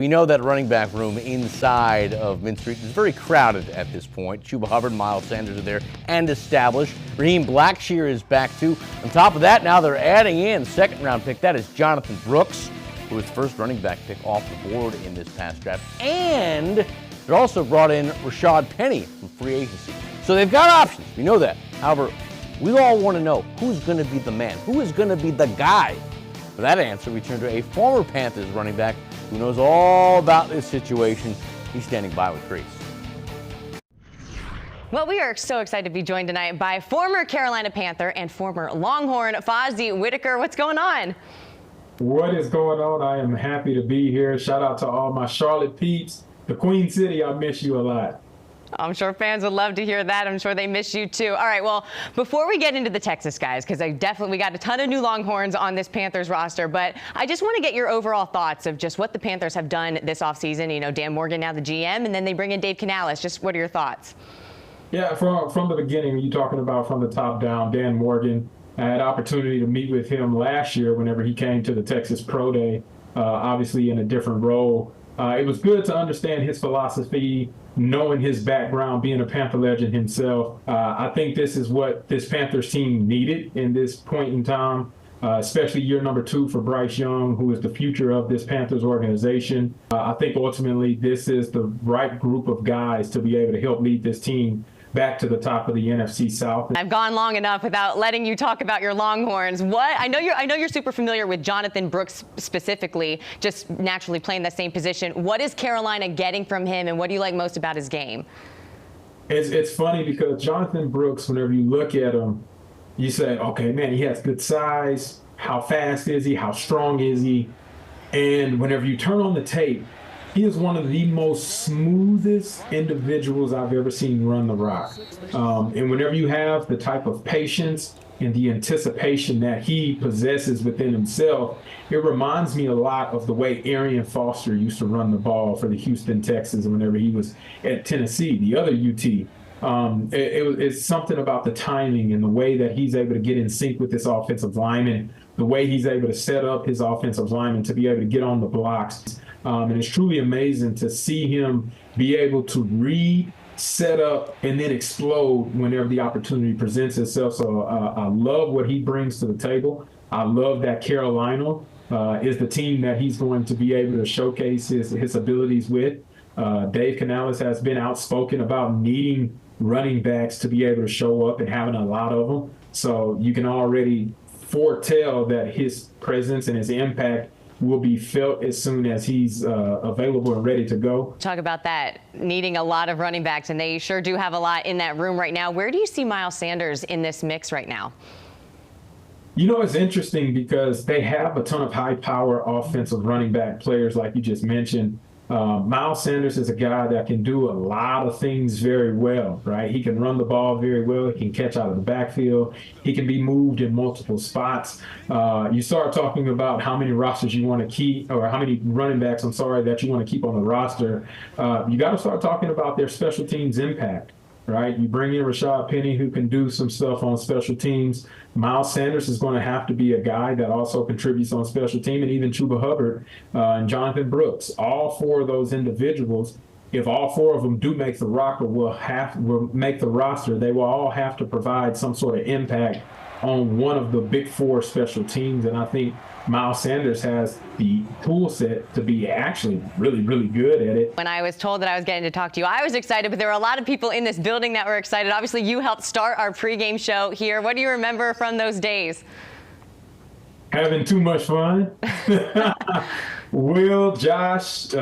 We know that running back room inside of Mint Street is very crowded at this point. Chuba Hubbard, Miles Sanders are there and established. Raheem Blackshear is back too. On top of that, now they're adding in second-round pick. That is Jonathon Brooks, who was the first running back pick off the board in this past draft. And they also brought in Rashad Penny from free agency. So they've got options. We know that. However, we all want to know who's going to be the man, who is going to be the guy. For that answer, we turn to a former Panthers running back who knows all about this situation. He's standing by with Grace. Well, we are so excited to be joined tonight by former Carolina Panther and former Longhorn Fozzy Whittaker. What's going on? What is going on? I am happy to be here. Shout out to all my Charlotte peeps. The Queen City, I miss you a lot. I'm sure fans would love to hear that. I'm sure they miss you too. All right, well, before we get into the Texas guys, because we got a ton of new Longhorns on this Panthers roster, but I just want to get your overall thoughts of just what the Panthers have done this offseason. You know, Dan Morgan now the GM, and then they bring in Dave Canales. Just what are your thoughts? Yeah, from the beginning, you're talking about from the top down, Dan Morgan. I had opportunity to meet with him last year whenever he came to the Texas Pro Day, obviously in a different role. It was good to understand his philosophy, knowing his background, being a Panther legend himself. I think this is what this Panthers team needed in this point in time, especially year number 2 for Bryce Young, who is the future of this Panthers organization. I think ultimately this is the right group of guys to be able to help lead this team back to the top of the NFC South. I've gone long enough without letting you talk about your Longhorns. I know you're super familiar with Jonathon Brooks specifically, just naturally playing the same position. What is Carolina getting from him, and what do you like most about his game? It's funny because Jonathon Brooks, whenever you look at him, you say, okay, man, he has good size. How fast is he? How strong is he? And whenever you turn on the tape, he is one of the most smoothest individuals I've ever seen run the rock. And whenever you have the type of patience and the anticipation that he possesses within himself, it reminds me a lot of the way Arian Foster used to run the ball for the Houston Texans whenever he was at Tennessee, the other UT. It's something about the timing and the way that he's able to get in sync with this offensive lineman, the way he's able to set up his offensive lineman to be able to get on the blocks. And it's truly amazing to see him be able to read, set up, and then explode whenever the opportunity presents itself. So I love what he brings to the table. I love that Carolina is the team that he's going to be able to showcase his abilities with. Dave Canales has been outspoken about needing running backs to be able to show up and having a lot of them. So you can already foretell that his presence and his impact will be felt as soon as he's available and ready to go. Talk about that, needing a lot of running backs, and they sure do have a lot in that room right now. Where do you see Miles Sanders in this mix right now? You know, it's interesting because they have a ton of high-power offensive running back players, like you just mentioned. Miles Sanders is a guy that can do a lot of things very well, right? He can run the ball very well. He can catch out of the backfield. He can be moved in multiple spots. You start talking about how many rosters you want to keep, or how many running backs, that you want to keep on the roster. You got to start talking about their special teams impact, right? You bring in Rashad Penny, who can do some stuff on special teams. Miles Sanders is going to have to be a guy that also contributes on special team, and even Chuba Hubbard and Jonathon Brooks. All 4 of those individuals, if all 4 of them do make the roster, will make the roster, they will all have to provide some sort of impact on one of the big 4 special teams. And I think Miles Sanders has the tool set to be actually really, really good at it. When I was told that I was getting to talk to you, I was excited, but there were a lot of people in this building that were excited. Obviously, you helped start our pregame show here. What do you remember from those days? Having too much fun. Will, Josh,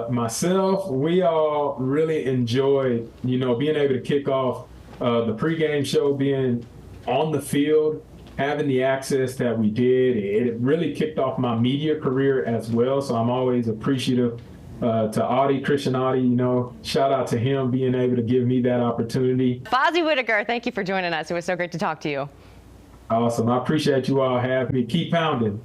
myself, we all really enjoyed, being able to kick off the pregame show, being on the field, having the access that we did. It really kicked off my media career as well. So I'm always appreciative to Christian Audi, shout out to him being able to give me that opportunity. Fozzy Whittaker, thank you for joining us. It was so great to talk to you. Awesome. I appreciate you all having me. Keep pounding.